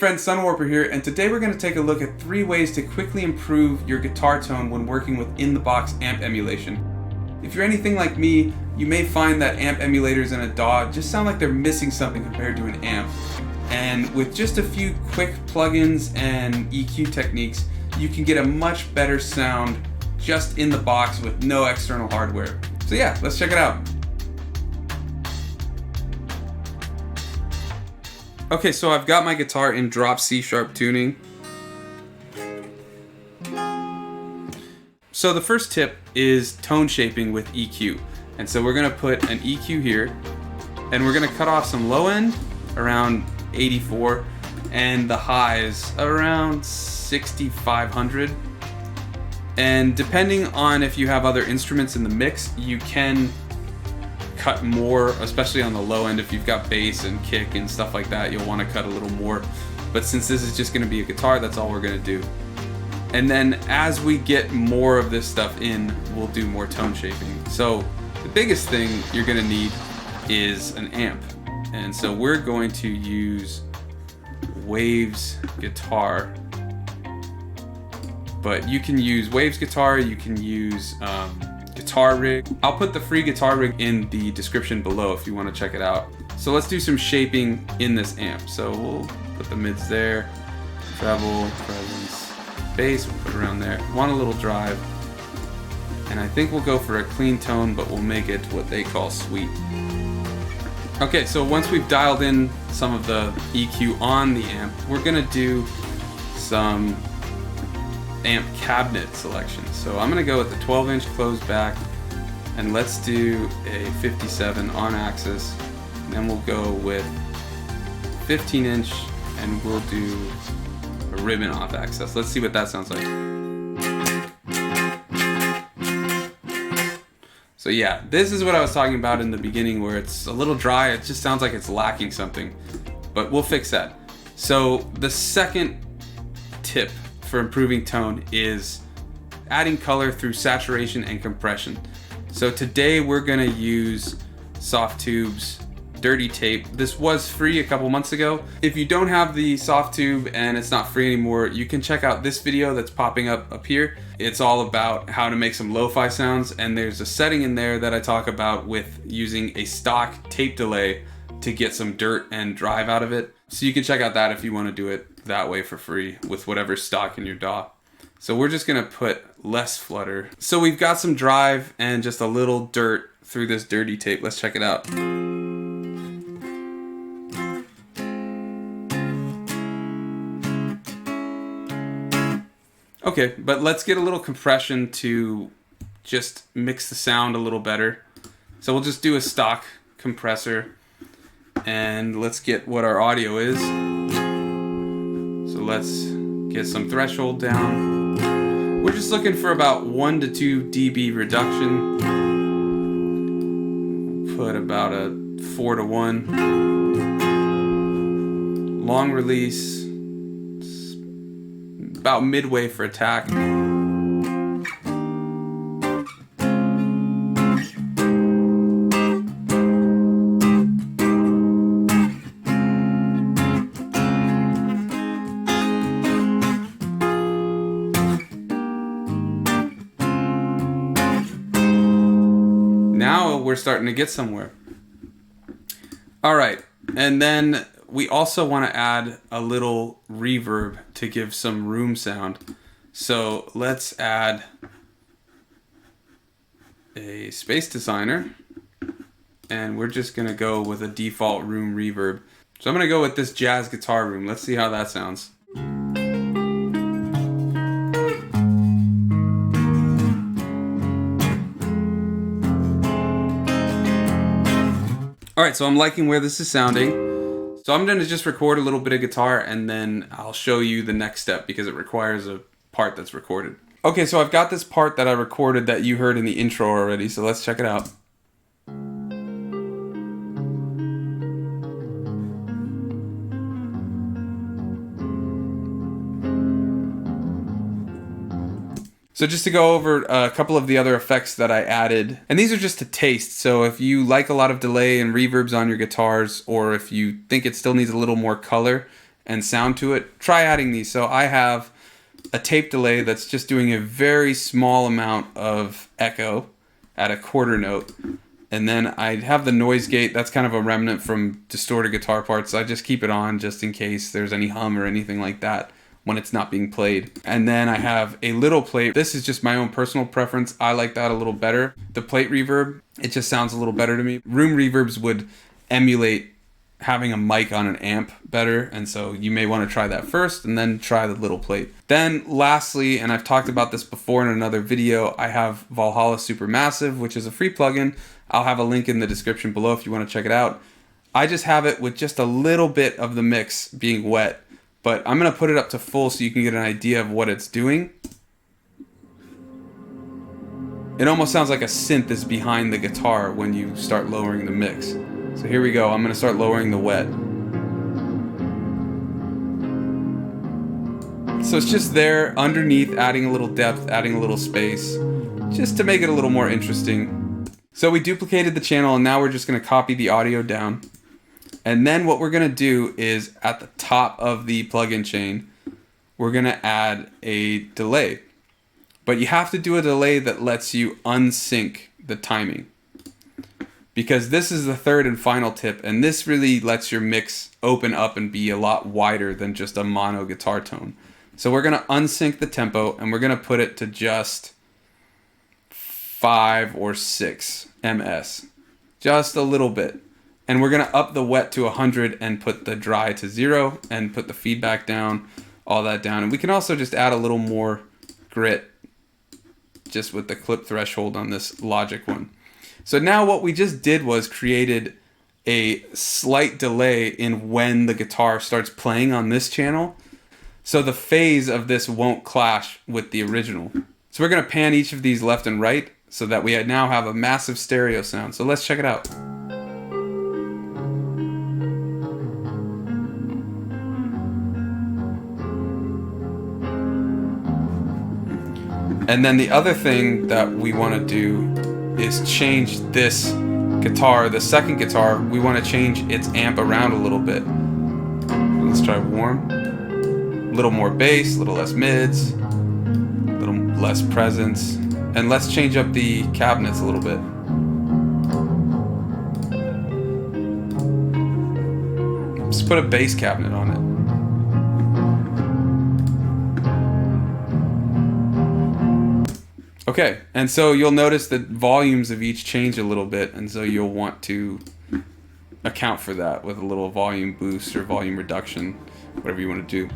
friends, Sunwarper here, and today we're going to take a look at 3 ways to quickly improve your guitar tone when working with in-the-box amp emulation. If you're anything like me, you may find that amp emulators in a DAW just sound like they're missing something compared to an amp. And with just a few quick plugins and EQ techniques, you can get a much better sound just in the box with no external hardware. So yeah, let's check it out. Okay, so I've got my guitar in drop C sharp tuning. So the first tip is tone shaping with EQ. And so we're gonna put an EQ here, and we're gonna cut off some low end around 84 and the highs around 6500. And depending on if you have other instruments in the mix, you can cut more, especially on the low end. If you've got bass and kick and stuff like that, you'll want to cut a little more. But since this is just going to be a guitar, that's all we're going to do. And then as we get more of this stuff in, we'll do more tone shaping. So the biggest thing you're going to need is an amp. And so we're going to use Waves Guitar. But you can use Waves Guitar, you can use Guitar Rig. I'll put the free Guitar Rig in the description below if you want to check it out. So let's do some shaping in this amp. So we'll put the mids there, treble, presence, bass, we'll put it around there. Want a little drive. And I think we'll go for a clean tone, but we'll make it what they call sweet. Okay, so once we've dialed in some of the EQ on the amp, we're gonna do some amp cabinet selection. So I'm gonna go with the 12-inch closed back, and let's do a 57 on axis. And then we'll go with 15-inch, and we'll do a ribbon off axis. Let's see what that sounds like. So yeah, this is what I was talking about in the beginning, where it's a little dry. It just sounds like it's lacking something, but we'll fix that. So the second tip for improving tone is adding color through saturation and compression. So today we're gonna use Soft Tube's Dirty Tape. This was free a couple months ago. If you don't have the Soft Tube and it's not free anymore, you can check out this video that's popping up here. It's all about how to make some lo-fi sounds, and there's a setting in there that I talk about with using a stock tape delay to get some dirt and drive out of it. So you can check out that if you want to do it that way for free with whatever stock in your DAW. So we're just gonna put less flutter. So we've got some drive and just a little dirt through this Dirty Tape. Let's check it out. Okay, but let's get a little compression to just mix the sound a little better. So we'll just do a stock compressor, and let's get what our audio is. So let's get some threshold down. We're just looking for about 1 to 2 dB reduction. Put about a 4 to 1. Long release. About midway for attack. Now we're starting to get somewhere. All right, and then we also want to add a little reverb to give some room sound. So let's add a Space Designer, and we're just gonna go with a default room reverb. So I'm gonna go with this jazz guitar room. Let's see how that sounds. All right, so I'm liking where this is sounding. So I'm gonna just record a little bit of guitar, and then I'll show you the next step because it requires a part that's recorded. Okay, so I've got this part that I recorded that you heard in the intro already, so let's check it out. So just to go over a couple of the other effects that I added, and these are just to taste, so if you like a lot of delay and reverbs on your guitars, or if you think it still needs a little more color and sound to it, try adding these. So I have a tape delay that's just doing a very small amount of echo at a quarter note. And then I have the noise gate. That's kind of a remnant from distorted guitar parts. I just keep it on just in case there's any hum or anything like that when it's not being played. And then I have a little plate. This is just my own personal preference. I like that a little better. The plate reverb, it just sounds a little better to me. Room reverbs would emulate having a mic on an amp better, and so you may want to try that first and then try the little plate. Then lastly, and I've talked about this before in another video, I have Valhalla Supermassive, which is a free plugin. I'll have a link in the description below if you want to check it out. I just have it with just a little bit of the mix being wet, but I'm going to put it up to full so you can get an idea of what it's doing. It almost sounds like a synth is behind the guitar when you start lowering the mix. So here we go, I'm going to start lowering the wet. So it's just there underneath, adding a little depth, adding a little space, just to make it a little more interesting. So we duplicated the channel and now we're just going to copy the audio down. And then what we're going to do is at the top of the plugin chain, we're going to add a delay. But you have to do a delay that lets you unsync the timing. Because this is the third and final tip, and this really lets your mix open up and be a lot wider than just a mono guitar tone. So we're going to unsync the tempo, and we're going to put it to just 5 or 6 ms. Just a little bit. And we're going to up the wet to 100 and put the dry to 0 and put the feedback down, all that down. And we can also just add a little more grit just with the clip threshold on this Logic one. So now what we just did was created a slight delay in when the guitar starts playing on this channel. So the phase of this won't clash with the original. So we're going to pan each of these left and right so that we now have a massive stereo sound. So let's check it out. And then the other thing that we want to do is change this guitar, the second guitar, we want to change its amp around a little bit. Let's try warm. A little more bass, a little less mids, a little less presence, and let's change up the cabinets a little bit. Let's put a bass cabinet on it. Okay, and so you'll notice that volumes of each change a little bit, and so you'll want to account for that with a little volume boost or volume reduction, whatever you want to do.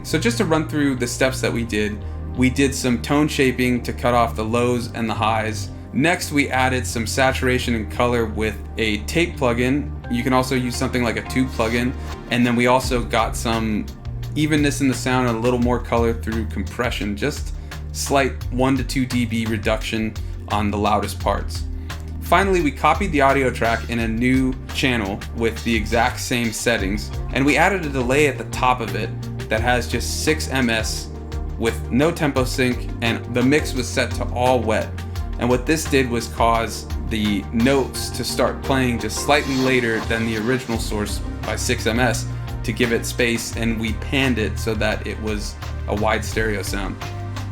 So just to run through the steps that we did some tone shaping to cut off the lows and the highs. Next, we added some saturation and color with a tape plugin. You can also use something like a tube plugin, and then we also got some evenness in the sound and a little more color through compression, just slight 1 to 2 dB reduction on the loudest parts. Finally, we copied the audio track in a new channel with the exact same settings, and we added a delay at the top of it that has just 6 ms with no tempo sync, and the mix was set to all wet. And what this did was cause the notes to start playing just slightly later than the original source by 6 ms to give it space, and we panned it so that it was a wide stereo sound.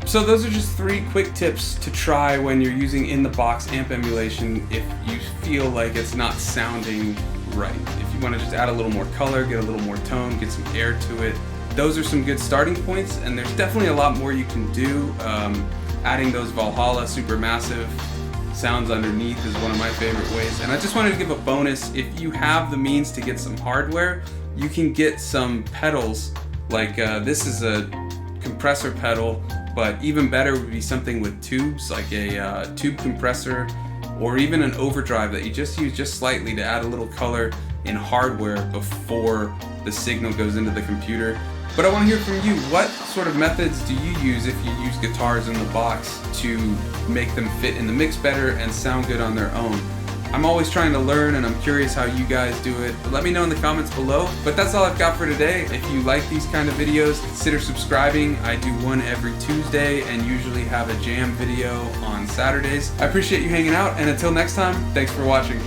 So those are just 3 quick tips to try when you're using in-the-box amp emulation if you feel like it's not sounding right. If you want to just add a little more color, get a little more tone, get some air to it, those are some good starting points, and there's definitely a lot more you can do. Adding those Valhalla Supermassive sounds underneath is one of my favorite ways. And I just wanted to give a bonus. If you have the means to get some hardware, you can get some pedals. Like this is a compressor pedal, but even better would be something with tubes, like a tube compressor, or even an overdrive that you just use just slightly to add a little color in hardware before the signal goes into the computer. But I want to hear from you. What sort of methods do you use if you use guitars in the box to make them fit in the mix better and sound good on their own? I'm always trying to learn, and I'm curious how you guys do it. Let me know in the comments below. But that's all I've got for today. If you like these kind of videos, consider subscribing. I do one every Tuesday and usually have a jam video on Saturdays. I appreciate you hanging out, and until next time, thanks for watching.